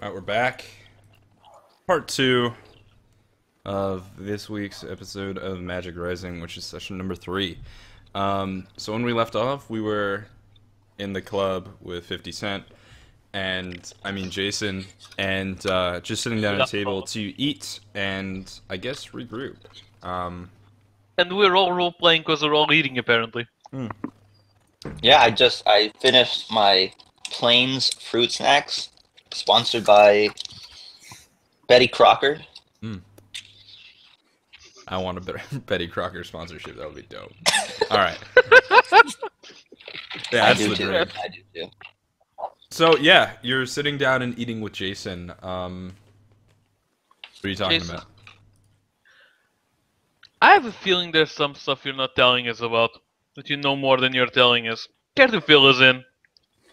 Alright, we're back. Part 2 of this week's episode of Magic Rising, which is session number 3. So when we left off, we were in the club with 50 Cent, Jason, and just sitting down at a table to eat and, I guess, regroup. And we're all role-playing because we're all eating, apparently. Yeah, I finished my Plains fruit snacks, sponsored by Betty Crocker. I want a Betty Crocker sponsorship. That would be dope. Alright. Yeah, that's the dream. I do too. So, yeah, you're sitting down and eating with Jason. What are you talking Jason. about? I have a feeling there's some stuff you're not telling us about, that you know more than you're telling us. Care to fill us in?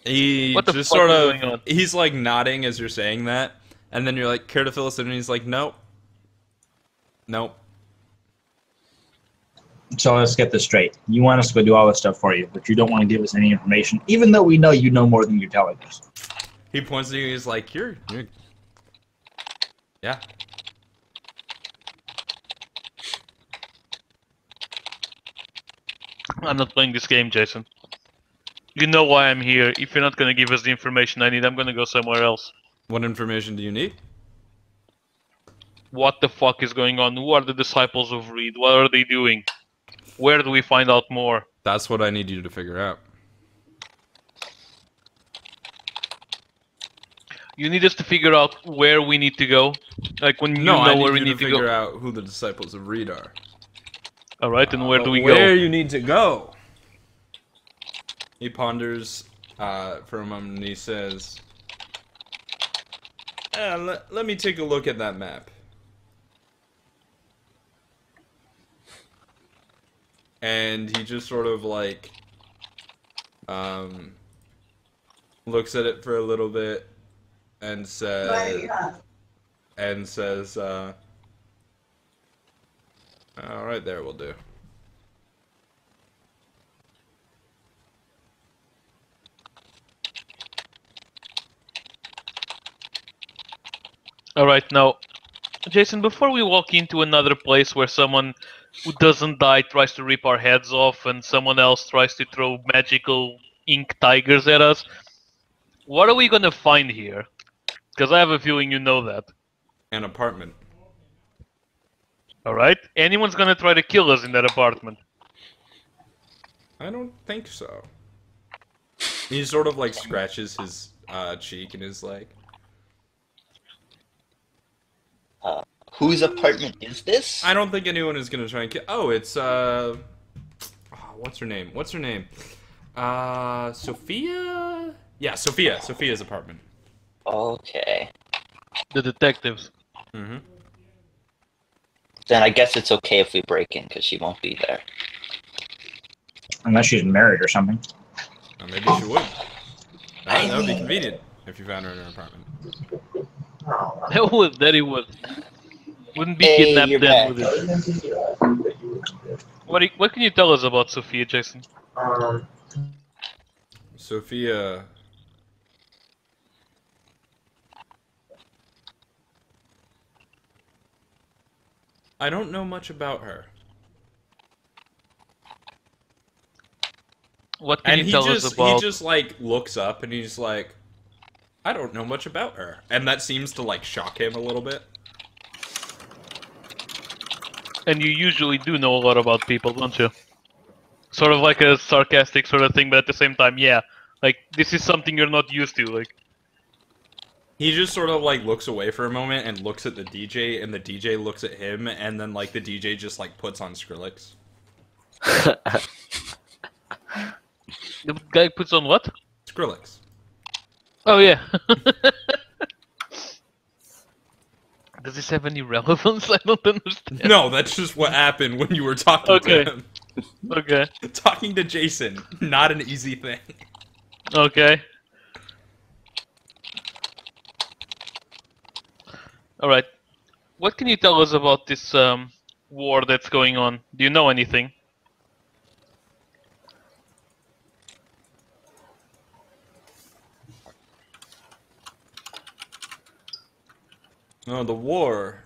He What the just fuck sort is of, going on? he's like nodding as you're saying that, and then you're like, care to fill us in? And he's like, nope. Nope. So let's get this straight. You want us to go do all this stuff for you, but you don't want to give us any information, even though we know you know more than you're telling us. He points at you, he's like, you're... Yeah. I'm not playing this game, Jason. You know why I'm here. If you're not gonna give us the information I need, I'm gonna go somewhere else. What information do you need? What the fuck is going on? Who are the disciples of Reed? What are they doing? Where do we find out more? That's what I need you to figure out. You need us to figure out where we need to go? Like when you know I need where we you need to to figure go? out who the disciples of Reed are. Alright, and where do we Where go? you need to go. He ponders for a moment and he says, let me take a look at that map. And he just sort of like looks at it for a little bit and says all right, there will do. Alright, now, Jason, before we walk into another place where someone who doesn't die tries to rip our heads off and someone else tries to throw magical ink tigers at us, what are we gonna find here? Because I have a feeling you know that. An apartment. Alright? Anyone's gonna try to kill us in that apartment. I don't think so. He sort of like scratches his cheek and is like, Whose apartment is this? I don't think anyone is gonna try and kill. Oh, it's what's her name? What's her name? Sophia? Yeah, Sophia. Sophia's apartment. Okay. The detectives. Mm-hmm. Then I guess it's okay if we break in, because she won't be there. Unless she's married or something. Or maybe she would. That would be convenient if you found her in her apartment. That he would. Wouldn't be Hey, kidnapped you're then, back. would it? What can you tell us about Sophia, Jason? Sophia. I don't know much about her. What can And you he tell just us about... he just like looks up and he's like, I don't know much about her. And that seems to like shock him a little bit. And you usually do know a lot about people, don't you? Sort of like a sarcastic sort of thing, but at the same time, yeah. Like, this is something you're not used to, like... He just sort of like looks away for a moment and looks at the DJ, and the DJ looks at him, and then like the DJ just like puts on Skrillex. The guy puts on what? Skrillex. Oh, yeah. Does this have any relevance? I don't understand. No, that's just what happened when you were talking Okay. to him. Okay. Talking to Jason, not an easy thing. Okay. Alright. What can you tell us about this war that's going on? Do you know anything? No, the war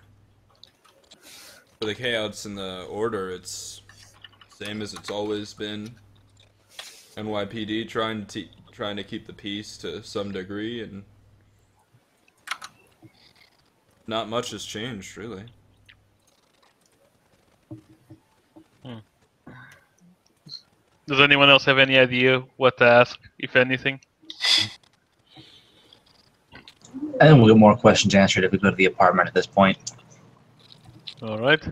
for the Chaos and the Order, it's same as it's always been. NYPD trying to keep the peace to some degree, and not much has changed, really. Does anyone else have any idea what to ask, if anything? I think we'll get more questions answered if we go to the apartment at this point. All right.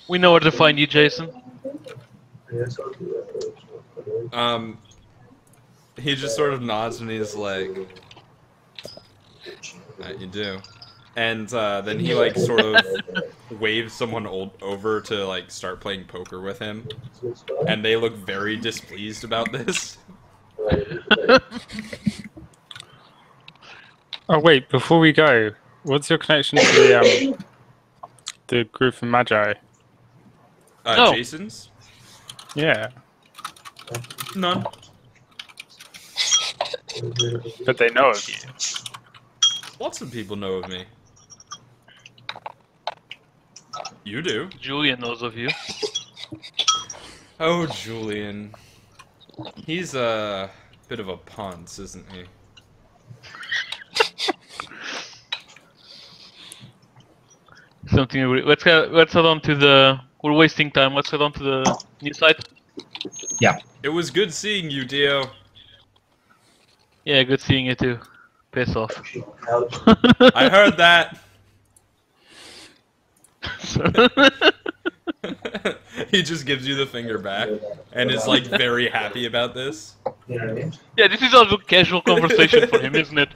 We know where to find you, Jason. He just sort of nods and he's like, you do. And then he like sort of waves someone over to like start playing poker with him. And they look very displeased about this. Oh wait, before we go, what's your connection to the group from Magi? No. Jason's? Yeah, None. but they know of you. Lots of people know of me. You do. Julian knows of you. Oh, Julian. He's a bit of a ponce, isn't he? Let's head on to the. We're wasting time. Let's head on to the new site. It was good seeing you, Dio. Yeah, good seeing you too. Piss off. I heard that. He just gives you the finger back and is like very happy about this. Yeah, this is a casual conversation for him, isn't it?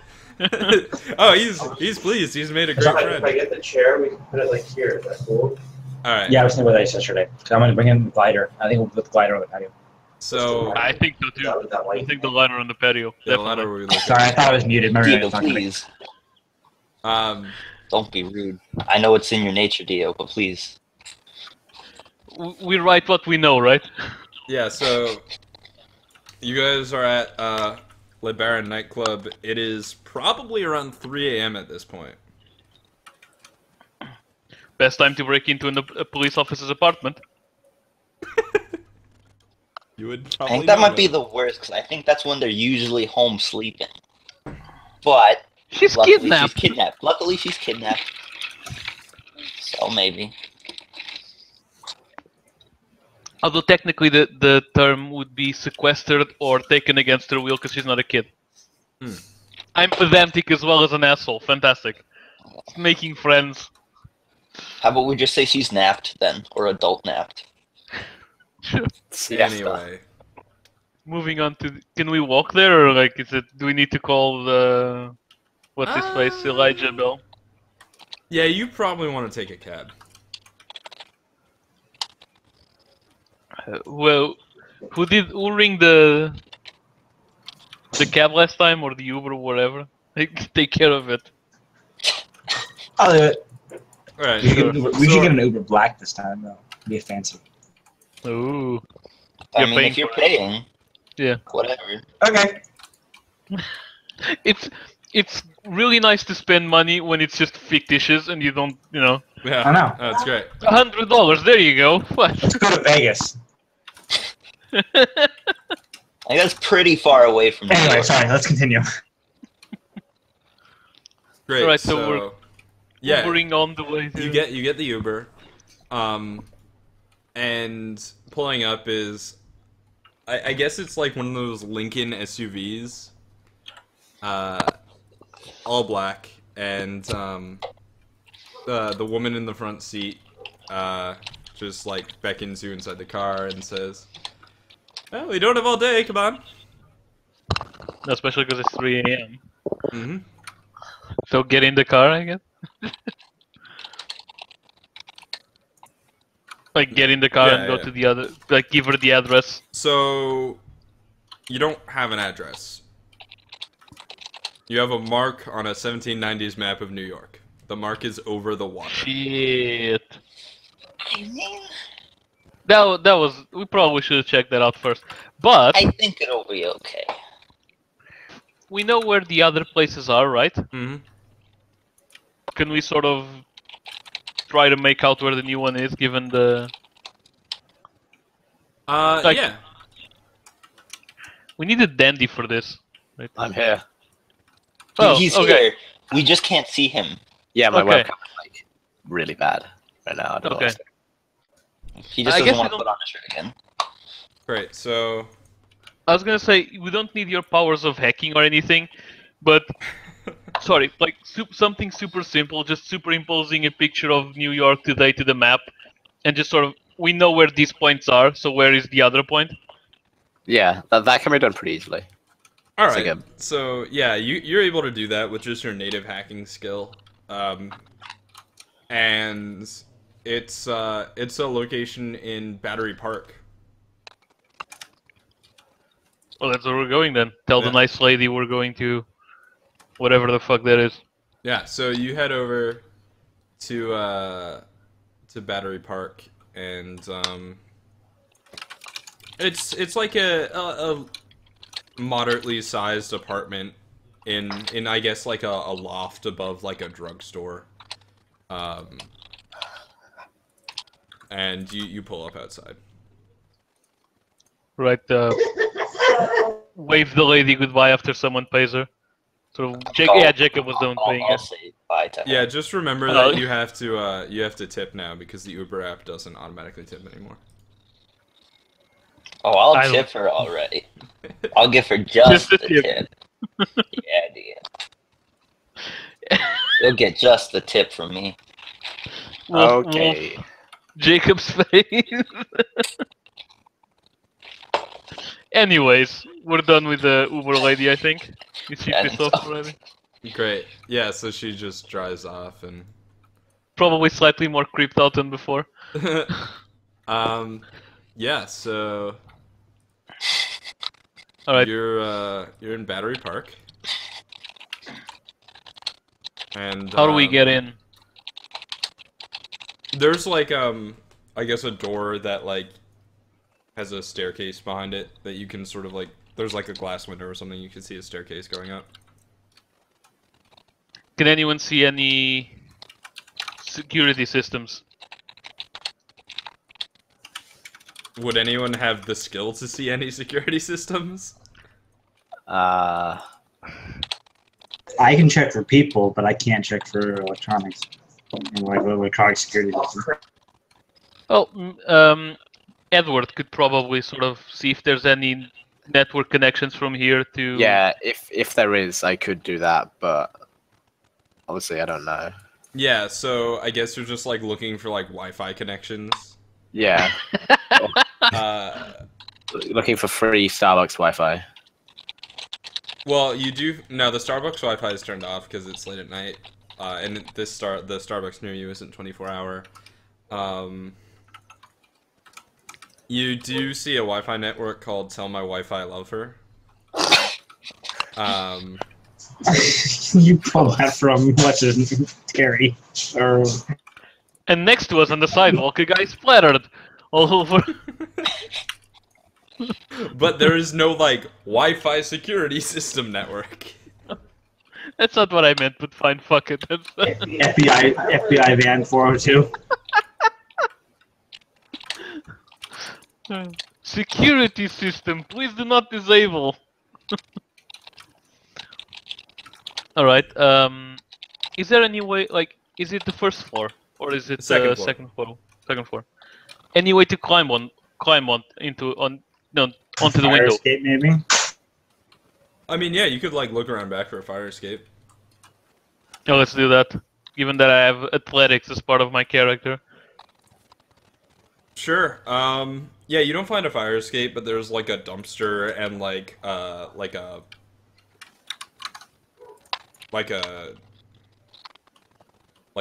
Oh, he's pleased. He's made a great If I friend. get the chair, we can put it like here. Is that cool? All right. Yeah, I was thinking about that yesterday. So I'm going to bring in the glider. I think we'll put the glider on the patio. So I think so too. That I light. think the ladder on the patio. yeah, the Definitely. ladder we looked Sorry, I thought I was muted. Remember, I Dio, was talking to me. please. at. Don't be rude. I know it's in your nature, Dio, but please. We write what we know, right? Yeah. So you guys are at Le Baron nightclub. It is probably around 3 a.m. at this point. Best time to break into a police officer's apartment. You would I probably think that know might be the worst, because I think that's when they're usually home sleeping. But She's luckily kidnapped. she's kidnapped. Luckily she's kidnapped. So maybe. Although technically the term would be sequestered or taken against her will because she's not a kid. I'm pedantic as well as an asshole. Fantastic. Making friends. How about we just say she's napped then, or adult napped? Sure. Anyway. Moving on to. Can we walk there or like is it? Do we need to call the. What's his face? Elijah Bell? Yeah, you probably want to take a cab. Well, who ring the cab last time or the Uber or whatever? Take care of it. I'll do it. All right. We should get an Uber Black this time, though. Be fancy. Ooh. I You're mean, paying if you're for it. paying, Yeah. whatever. Okay. It's really nice to spend money when it's just fictitious and you don't, Yeah. I know. Oh, that's great. $100. There you go. What? Let's go to Vegas. I think that's pretty far away from New Anyway, York. sorry. Let's continue. Great. Alright, so we're yeah, Ubering on the way to. you get the Uber, and pulling up is, I guess it's like one of those Lincoln SUVs, all black, and the woman in the front seat, just like beckons you inside the car and says, "Well, we don't have all day. Come on." Especially because it's 3 a.m. Mm-hmm. So get in the car, I guess. Like get in the car Yeah, and go yeah. to the other. Like give her the address. So, you don't have an address. You have a mark on a 1790s map of New York. The mark is over the water. Shit. I mean, That was. We probably should have checked that out first. But I think it'll be okay. we know where the other places are, right? Mm-hmm. can we sort of try to make out where the new one is, given the... Like- yeah. We need a dandy for this. Right? I'm here. Oh, He's okay. here. We just can't see him. Yeah, my Okay. webcam is like really bad right now. I don't know Okay. what's He just I doesn't guess want we to put on a shirt again. Great. So I was gonna say, we don't need your powers of hacking or anything, but... Sorry, like something super simple, just superimposing a picture of New York today to the map, and just sort of, we know where these points are, so where is the other point? Yeah, that can be done pretty easily. all It's right. like So yeah, you're able to do that with just your native hacking skill, and it's a location in Battery Park. Well, that's where we're going then. Tell Yeah. the nice lady we're going to whatever the fuck that is. Yeah. So you head over to Battery Park, and it's like a moderately sized apartment in I guess like a loft above like a drugstore. And you pull up outside. Right, wave the lady goodbye after someone pays her. So, Jacob was the one paying I'll it. say bye to her. Yeah, just remember Oh. that you have to tip now because the Uber app doesn't automatically tip anymore. Oh, I'll I tip her already. I'll give her just Just the a tip. Yeah, dude. You'll get just the tip from me. Wolf, Okay. Wolf, Jacob's face. Anyways, we're done with the Uber lady, I think. Is she Yeah, I pissed think off so. already? Great. Yeah, so she just drives off and Probably slightly more creeped out than before. yeah, so Alright, you're in Battery Park. And how do we get in? There's like I guess a door that like has a staircase behind it that you can sort of like there's like a glass window or something you can see a staircase going up. Can anyone see any security systems? Would anyone have the skill to see any security systems? I can check for people, but I can't check for electronics. Like electronic security systems. Oh, Edward could probably sort of see if there's any network connections from here to... Yeah, if there is, I could do that, but obviously I don't know. Yeah, so I guess you're just like looking for like Wi-Fi connections. Yeah, looking for free Starbucks Wi-Fi. Well, you do. No, the Starbucks Wi-Fi is turned off because it's late at night, and the Starbucks near you isn't 24-hour. You do see a Wi-Fi network called Tell My Wi-Fi I Love Her. You pull that from what's it, Terry? Or And next to us on the sidewalk, a guy splattered all over. But there is no like Wi-Fi security system network. That's not what I meant, but fine, fuck it. That's, FBI van 402. security system, please do not disable. Alright, is there any way, like, is it the first floor? Or is it Second the floor. second floor? Second floor. Any way to climb onto the Fire window? escape, maybe. I mean, yeah, you could like look around back for a fire escape. Oh, let's do that. Given that I have athletics as part of my character. Sure. Yeah, you don't find a fire escape, but there's like a dumpster and like a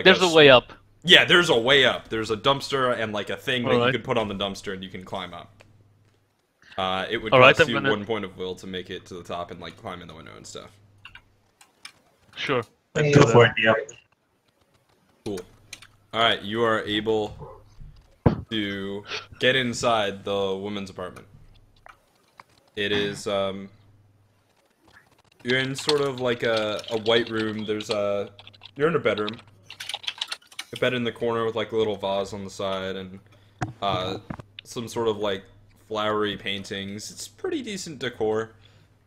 There's a way up. Yeah, there's a way up. There's a dumpster and like a thing that you Alright. could put on the dumpster and you can climb up. It would Alright, cost I'm you gonna- 1 point of will to make it to the top and like climb in the window and stuff. Sure. Go for it, Dio. Cool. Alright, you are able to get inside the woman's apartment. It is, you're in sort of like a white room. You're in a bedroom. a bed in the corner with like a little vase on the side and some sort of like flowery paintings. It's pretty decent decor.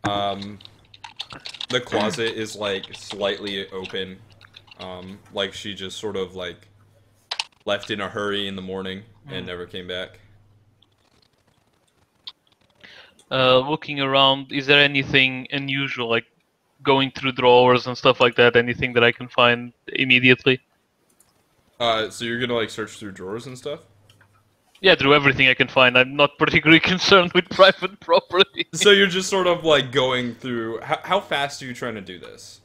The closet is like slightly open, like she just sort of like left in a hurry in the morning and never came back. Looking around, is there anything unusual, like going through drawers and stuff like that? Anything that I can find immediately? So you're gonna like search through drawers and stuff? Yeah, through everything I can find. I'm not particularly concerned with private property. So you're just sort of like going through. How fast are you trying to do this?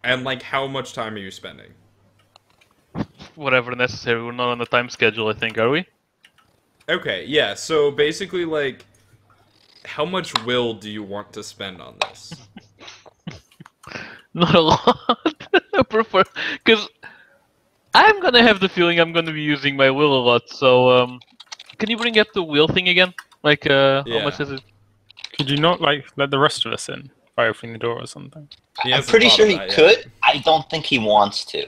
And like how much time are you spending? Whatever necessary. We're not on a time schedule, I think, are we? Okay, yeah. So basically, like, how much will do you want to spend on this? Not a lot. I prefer, because I'm gonna have the feeling I'm gonna be using my will a lot. So, can you bring up the will thing again? Like, how Yeah. much is it? Could you not like let the rest of us in by opening the door or something? He I'm hasn't pretty thought sure of he that yet. could. I don't think he wants to.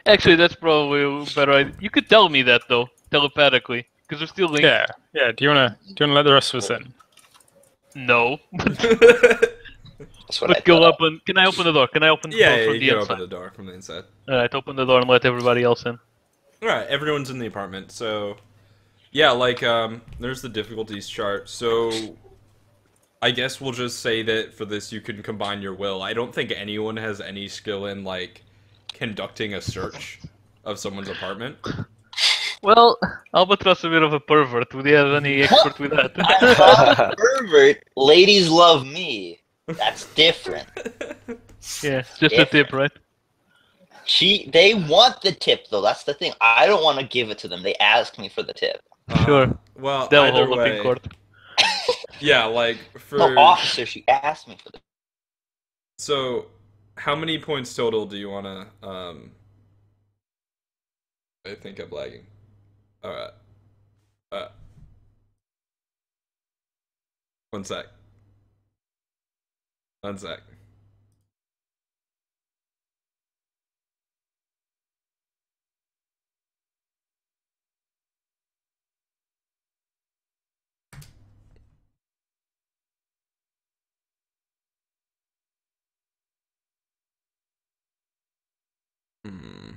Actually, that's probably a better idea. You could tell me that though, telepathically, because we're still linked. Yeah, yeah. Do you wanna let the rest of us in? No, That's what I but go thought. up and can I open the door? Can I open the Yeah, door yeah, from you the can inside? open the door from the inside. Alright, open the door and let everybody else in. Alright, everyone's in the apartment, so... Yeah, like, there's the difficulties chart, so... I guess we'll just say that for this you can combine your will. I don't think anyone has any skill in, like, conducting a search of someone's apartment. Well, Albatross is a bit of a pervert. Would you have any expert with I'm that? not a pervert. Ladies love me. That's different. Yeah, just a tip, right? They want the tip though. That's the thing. I don't want to give it to them. They ask me for the tip. Sure. Well, They'll either hold up in way... court. Yeah, like, for... No, officer, she asked me for the. So, how many points total do you want to, I think I'm lagging. Alright. One sec. One sec. Hmm.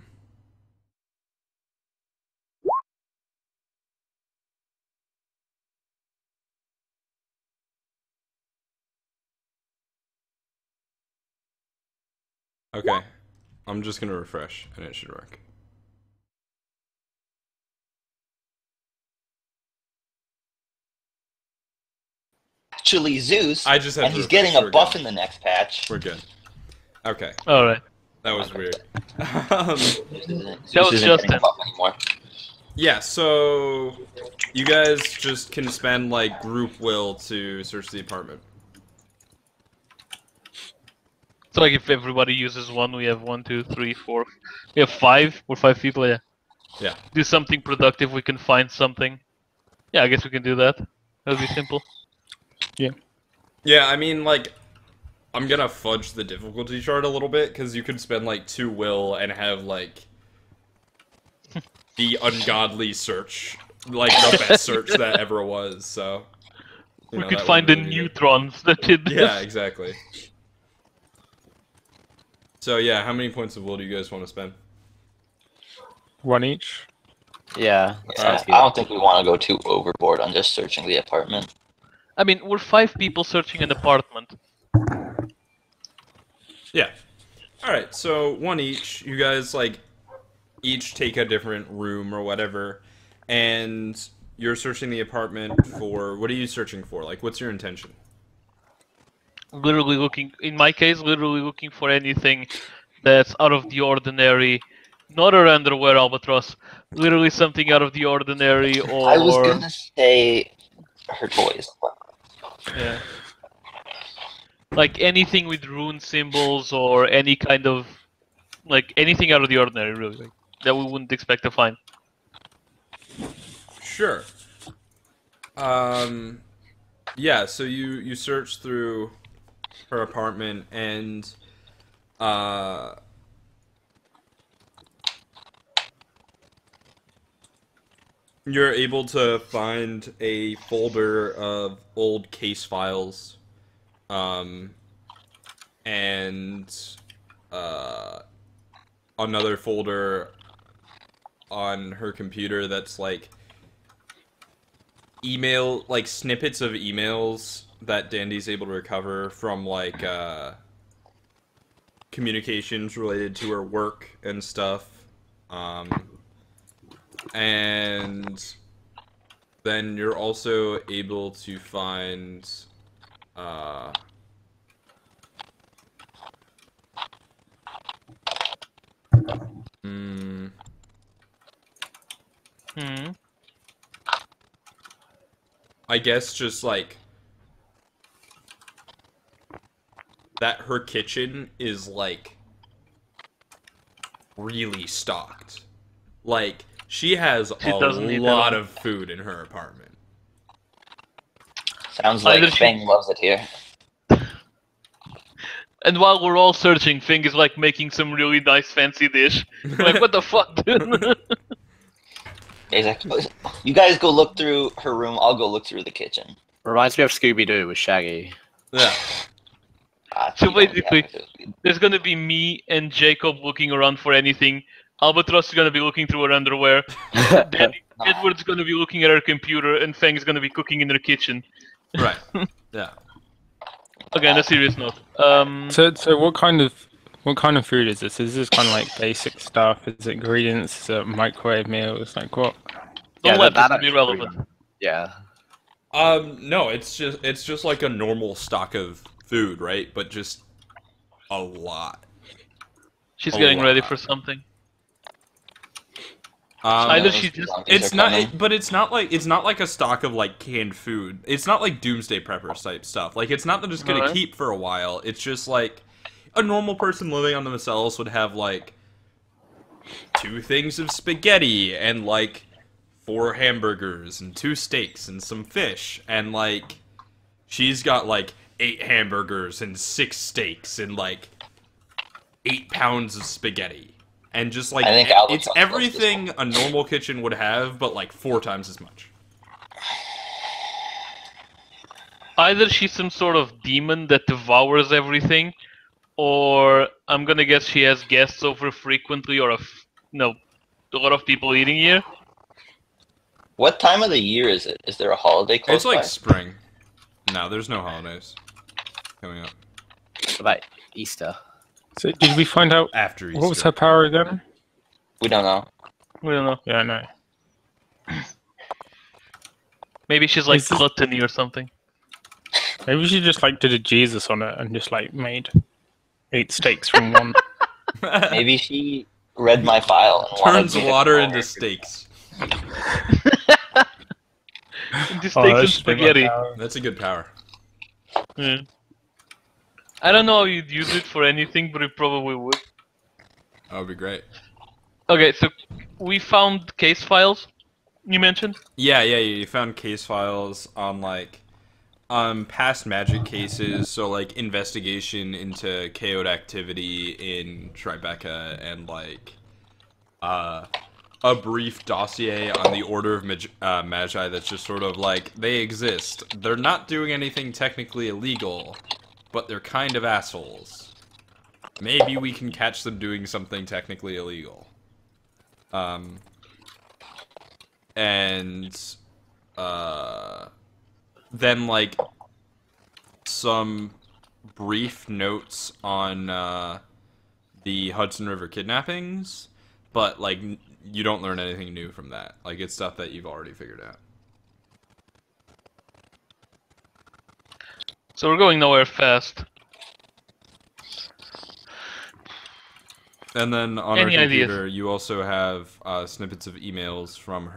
Okay. I'm just gonna refresh, and it should work. Actually, Zeus, I just had and to he's refresh. getting a We're buff good. in the next patch. We're good. Okay. Alright. That was weird. Zeus was isn't just getting a him. buff anymore. Yeah, so... You guys just can spend, like, group will to search the apartment. So like if everybody uses one, we have 1, 2, 3, 4. We have 5. We're 5 people, yeah. Yeah. Do something productive, we can find something. Yeah, I guess we can do that. That'll be simple. Yeah, I mean, like, I'm gonna fudge the difficulty chart a little bit, because you could spend, like, 2 will and have, like, the ungodly search. Like, the best search that ever was, so... you We know, could that find the wouldn't really be good. neutrons that did this. Yeah, exactly. So, yeah, how many points of will do you guys want to spend? One each. Yeah, Yeah, sounds I good. don't think we want to go too overboard on just searching the apartment. I mean, we're 5 people searching an apartment. Yeah. Alright, so one each. You guys, like, each take a different room or whatever, and you're searching the apartment for... What are you searching for? Like, what's your intention? Literally looking, in my case, literally looking for anything that's out of the ordinary. Not her underwear, Albatross. Literally something out of the ordinary, or... I was gonna say her toys. Yeah. Like anything with rune symbols or any kind of... Like, anything out of the ordinary, really. Like, that we wouldn't expect to find. Sure. Yeah, so you search through her apartment, and you're able to find a folder of old case files, and another folder on her computer that's like snippets of emails that Dandy's able to recover from like communications related to her work and stuff. And then you're also able to find I guess just like that her kitchen is like really stocked. Like she has doesn't need a that lot on. of food in her apartment. Sounds like Either she- Fang loves it here. And while we're all searching, Fing is like making some really nice fancy dish. We're like, what the fuck, dude? He's like, you guys go look through her room. I'll go look through the kitchen. Reminds me of Scooby Doo with Shaggy. Yeah. So basically, there's gonna be me and Jacob looking around for anything. Albatross is gonna be looking through her underwear. Edward's gonna be looking at her computer, and Fang is gonna be cooking in her kitchen. Right. Yeah. Okay, on a serious note. So what kind of food is this? Is this kind of like basic stuff? Is it ingredients? Is it microwave meals? Like what? Don't let this be actually- relevant. Yeah. No, it's just like a normal stock of food, right? But just a lot. She's A getting ready lot. for something. Either she just- it's not like a stock of like canned food. It's not like Doomsday Preppers type stuff. Like it's not that it's gonna Alright. keep for a while. It's just like a normal person living on themselves would have like 2 things of spaghetti and like 4 hamburgers and 2 steaks and some fish, and like she's got like 8 hamburgers and 6 steaks and like 8 pounds of spaghetti. And just like I think it's Albatross loves everything a normal kitchen would have, but like 4 times as much. Either she's some sort of demon that devours everything, or I'm gonna guess she has guests over frequently, or a lot of people eating here. What time of the year is it? Is there a holiday close It's like by? spring. No, there's no holidays coming up What about Easter? So did we find out after Easter. what was her power again? We don't know. We don't know. Yeah, no. Maybe she's like Is this- gluttony or something. Maybe she just like did a Jesus on it and just like made 8 steaks from one. Maybe she read my file and wanted Turns me to water call into her. steaks. Just Oh, steaks and that should be my spaghetti. power. That's a good power. Yeah. I don't know how you'd use it for anything, but it probably would. That would be great. Okay, so we found case files. You mentioned. Yeah, you found case files on like past magic cases, so like investigation into chaotic activity in Tribeca, and like a brief dossier on the Order of Magi that's just sort of like, they exist. They're not doing anything technically illegal, but they're kind of assholes. Maybe we can catch them doing something technically illegal. And then like some brief notes on the Hudson River kidnappings, but like you don't learn anything new from that. Like it's stuff that you've already figured out. So we're going nowhere fast. And then on Any her ideas? computer, you also have snippets of emails from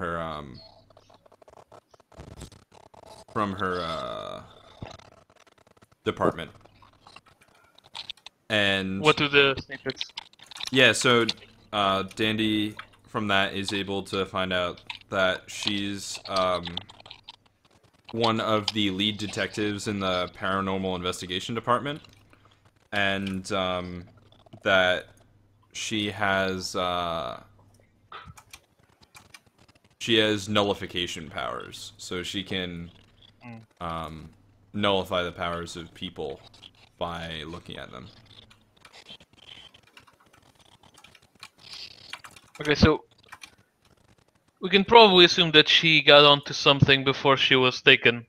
her department. And What do the snippets? yeah, so Dandy from that is able to find out that she's one of the lead detectives in the paranormal investigation department, and that she has she has nullification powers, so she can nullify the powers of people by looking at them. Okay, so we can probably assume that she got onto something before she was taken.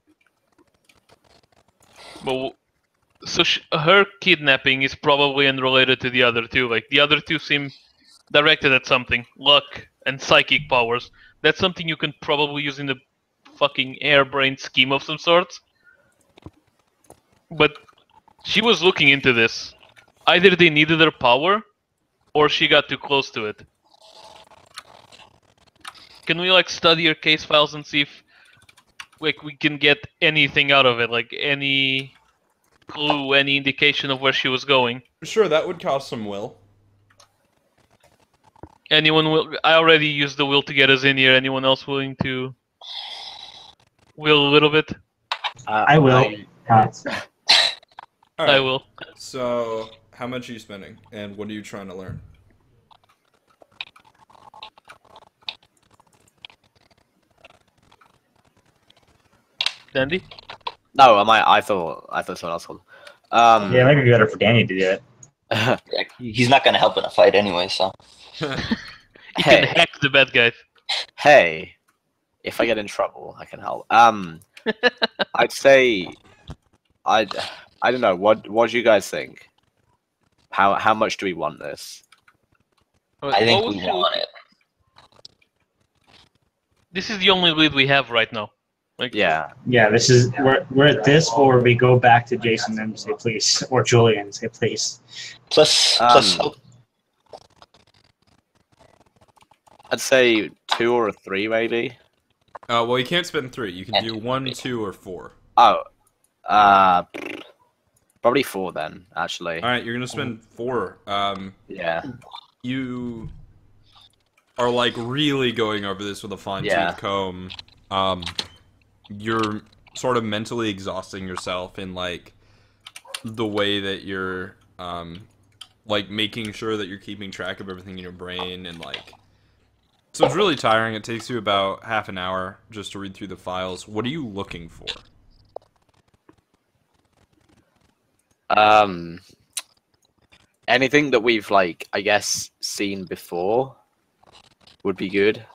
But so her kidnapping is probably unrelated to the other two. Like the other two seem directed at something, luck and psychic powers. That's something you can probably use in the fucking airbrain scheme of some sort. But she was looking into this. Either they needed her power, or she got too close to it. Can we like study her case files and see if like we can get anything out of it, like any clue, any indication of where she was going? Sure, that would cost some will. Anyone will? I already used the will to get us in here. Anyone else willing to will a little bit? I will. Alright, I will. so how much are you spending, and what are you trying to learn? Dandy? No, I thought someone else called. Yeah, it might be better for Danny to do it. Yeah, he's not gonna help in a fight anyway, so. You Hey. can hack the bad guys. Hey, if I get in trouble, I can help. I'd say, I don't know. What do you guys think? How much do we want this? I think What we would you- want it. This is the only lead we have right now. Like, Yeah. Yeah, this is we're at this, or we go back to Jason and say please, or Julian and say please. Plus, I'd say 2 or 3 maybe. Well, you can't spend 3. You can do 1, 2, or 4. Oh, probably 4 then. Actually. Alright, you're gonna spend 4. Yeah. You are like really going over this with a fine-tooth Yeah. comb. You're sort of mentally exhausting yourself in like the way that you're like making sure that you're keeping track of everything in your brain, and like, so it's really tiring. It takes you about half an hour just to read through the files. What are you looking for? Anything that we've like, I guess, seen before would be good.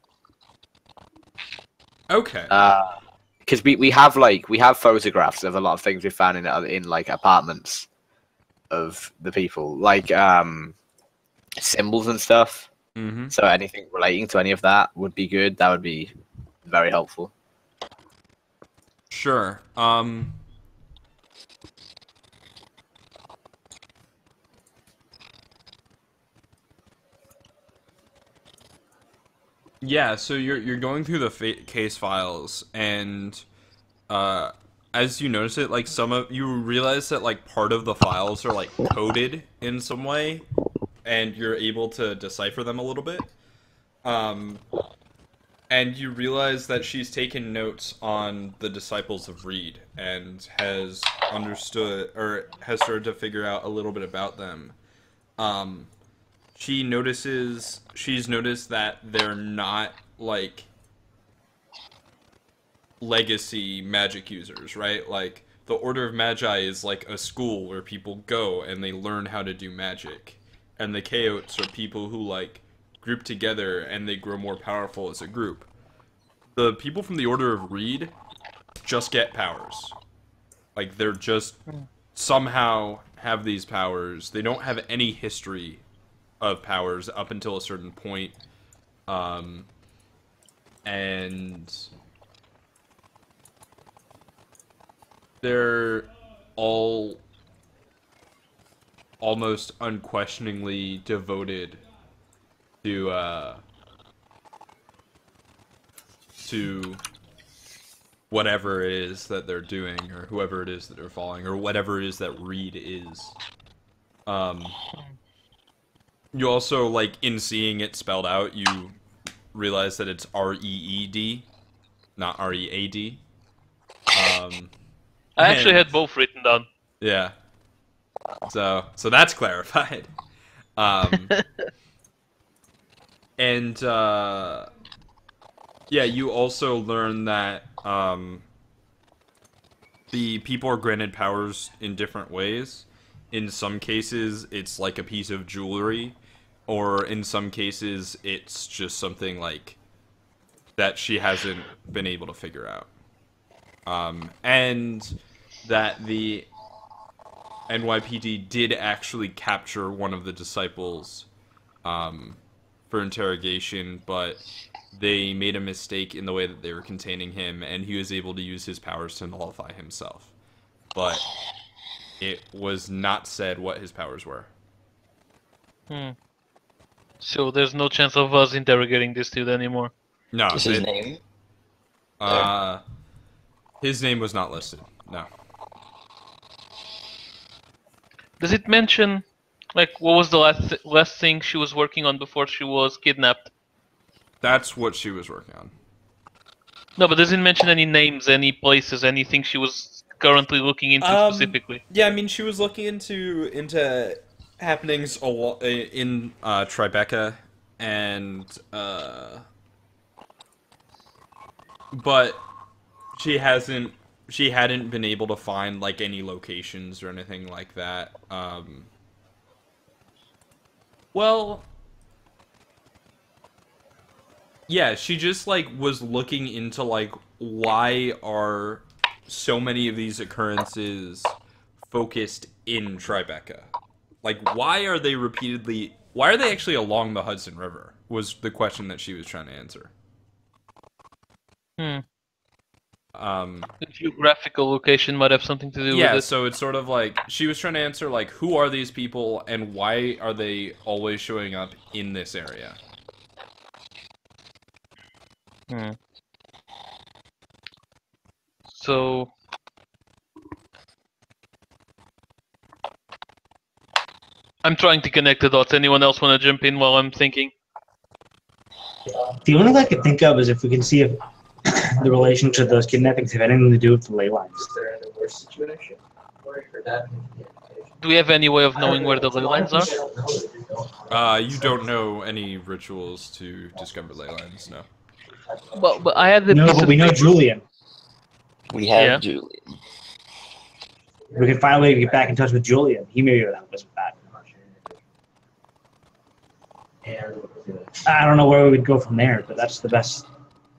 Okay. Because we have photographs of a lot of things we found in like apartments of the people, like symbols and stuff. Mm-hmm. So anything relating to any of that would be good. That would be very helpful. Sure. Yeah, so you're going through the case files, and as you notice it, like you realize that like part of the files are like coded in some way, and you're able to decipher them a little bit. And you realize that she's taken notes on the disciples of Reed and has understood, or has started to figure out a little bit about them. She's noticed that they're not like legacy magic users, right? Like the Order of Magi is like a school where people go and they learn how to do magic, and the Chaotes are people who like group together and they grow more powerful as a group. The people from the Order of Reed just get powers. Like they're just somehow have these powers. They don't have any history of powers up until a certain point. And they're all almost unquestioningly devoted to whatever it is that they're doing, or whoever it is that they're following, or whatever it is that Reed is. You also, like, in seeing it spelled out, you realize that it's R-E-E-D, not R-E-A-D. I actually had both written down. Yeah. So that's clarified. And Yeah, you also learn that the people are granted powers in different ways. In some cases, it's like a piece of jewelry, or in some cases, it's just something like that she hasn't been able to figure out. And that the NYPD did actually capture one of the disciples for interrogation, but they made a mistake in the way that they were containing him, and he was able to use his powers to nullify himself. But it was not said what his powers were. So there's no chance of us interrogating this dude anymore. No, What's his name? his name was not listed. No. Does it mention, like, what was the last thing she was working on before she was kidnapped? That's what she was working on. No, but does it mention any names, any places, anything she was currently looking into specifically? Yeah, I mean, she was looking into happenings in Tribeca, and but she hadn't been able to find like any locations or anything like that. Well, yeah, she just like was looking into like why are so many of these occurrences focused in Tribeca? Like why are they actually along the Hudson River? Was the question that she was trying to answer. The geographical location might have something to do with it. So it's sort of like she was trying to answer like who are these people and why are they always showing up in this area? So I'm trying to connect the dots. Anyone else want to jump in while I'm thinking? The only thing I could think of is if we can see if the relation to those kidnappings have anything to do with the ley lines. Is there a worse situation? Or for that? Do we have any way of knowing where the ley lines are? You don't know any rituals to discover ley lines, no. But I had the No, piece but of we know paper- Julian. We have Yeah. Julian. We can find a way to get back in touch with Julian. He may be able to help us with that. I don't know where we would go from there, but that's the best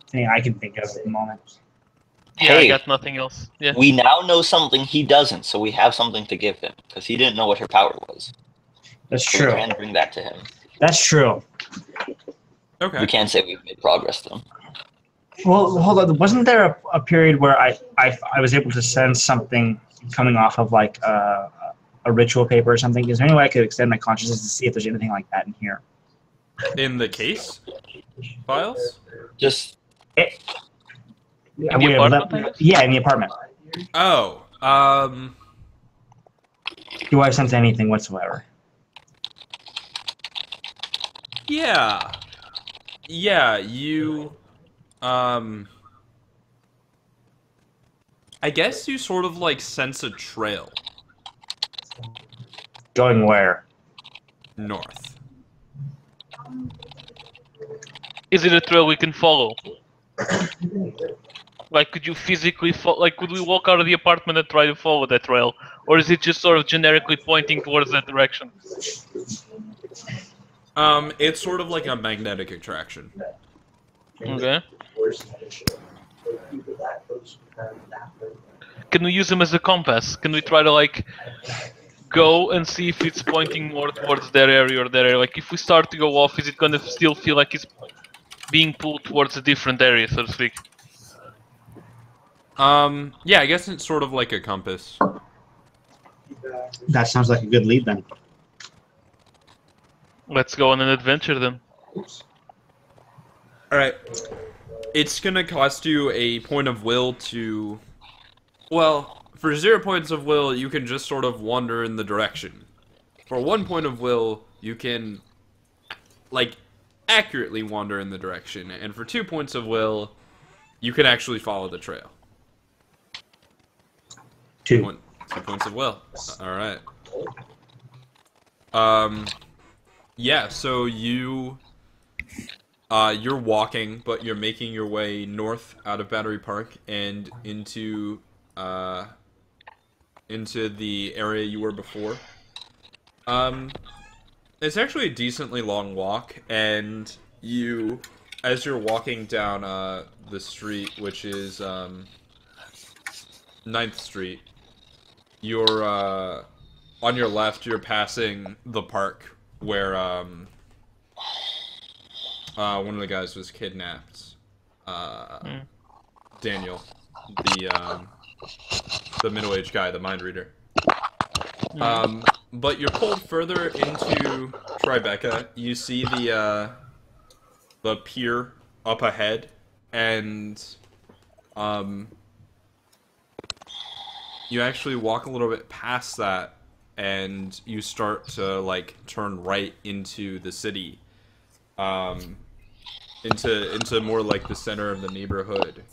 thing I can think of at the moment. Yeah, I Hey. got nothing else. Yeah. We now know something he doesn't, so we have something to give him because he didn't know what her power was. That's So true. we can bring that to him. That's true. Okay. We can't say we've made progress though. Well, hold on. Wasn't there a period where I was able to sense something coming off of like a ritual paper or something? Is there any way I could extend my consciousness to see if there's anything like that in here? In the case files? Just Yeah, In the apartment, I guess? Yeah, in the apartment. Oh, Do I sense anything whatsoever? yeah. Yeah, you, I guess you sort of like sense a trail Going where? north. Is it a trail we can follow? Like, could you physically like, could we walk out of the apartment and try to follow that trail, or is it just sort of generically pointing towards that direction? It's sort of like a magnetic attraction. Okay. Can we use him as a compass? Can we try to like go and see if it's pointing more towards that area or that area? Like, if we start to go off, is it gonna still feel like it's being pulled towards a different area, so to speak? Yeah, I guess it's sort of like a compass. That sounds like a good lead then. Let's go on an adventure then. Alright. It's gonna cost you a point of will to... Well, for 0 points of will, you can just sort of wander in the direction. For 1 point of will, you can, like, accurately wander in the direction. And for 2 points of will, you can actually follow the trail. 2. 2 points of will. Alright. Yeah, so you You're walking, but you're making your way north out of Battery Park and into the area you were before. It's actually a decently long walk, and as you're walking down the street, which is 9th Street, you're on your left. You're passing the park where one of the guys was kidnapped. Daniel, the middle-aged guy, the mind reader. But you're pulled further into Tribeca. You see the pier up ahead, and you actually walk a little bit past that, and you start to like turn right into the city, into more like the center of the neighborhood.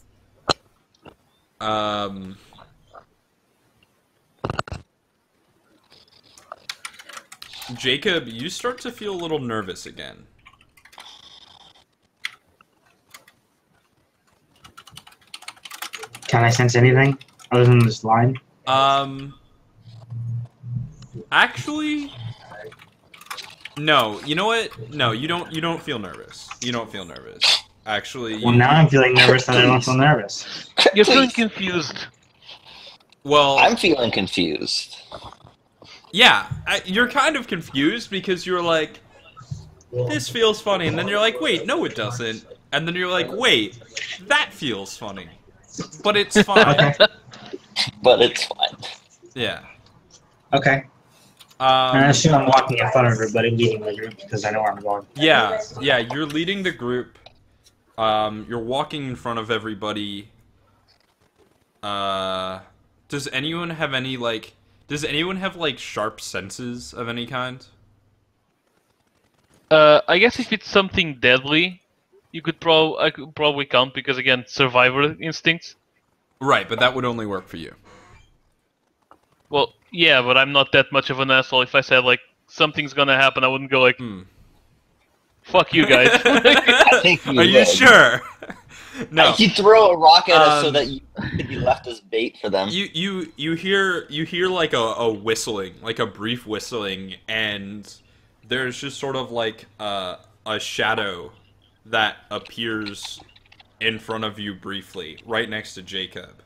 Jacob, you start to feel a little nervous again. Can I sense anything other than this line? Actually, no. You know what? No, you don't. You don't feel nervous. You don't feel nervous. Actually, Well, now I'm feeling nervous and I don't feel nervous. You're feeling Please. confused. well, I'm feeling confused. yeah, you're kind of confused because you're like, this feels funny, and then you're like, wait, no, it doesn't, and then you're like, wait, that feels funny, but it's fine. Okay. But it's fine. Yeah. Okay. And I assume I'm walking in front of everybody, leading the group because I know where I'm going. Yeah, you're leading the group. You're walking in front of everybody. Does anyone have any, like, sharp senses of any kind? I guess if it's something deadly, I could probably count because again, survivor instincts. Right, but that would only work for you. Well, yeah, but I'm not that much of an asshole. If I said like something's gonna happen, I wouldn't go like, "Fuck you guys." I think you Are you would. sure? No. You throw a rock at us so Um, that you could be left as bait for them. You hear like a whistling, like a brief whistling, and there's just sort of like a shadow that appears in front of you briefly, right next to Jacob.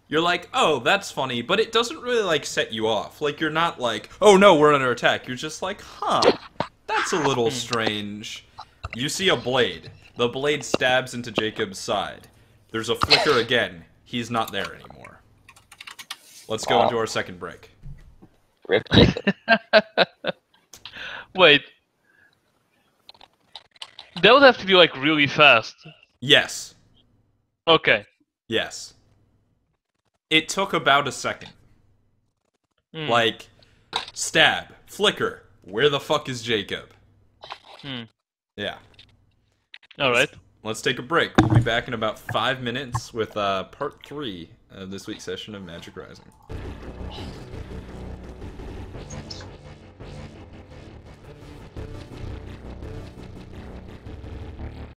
You're like, oh, that's funny, but it doesn't really like set you off. Like you're not like, oh no, we're under attack. You're just like, huh, that's a little strange. You see a blade. The blade stabs into Jacob's side. There's a flicker again. He's not there anymore. Let's go into our second break. Rip Jacob. Wait, that would have to be like really fast. Yes. Okay. Yes. It took about a second. Like, stab, flicker. Where the fuck is Jacob? Yeah. All right. Let's take a break. We'll be back in about 5 minutes with part 3 of this week's session of Magic Rising.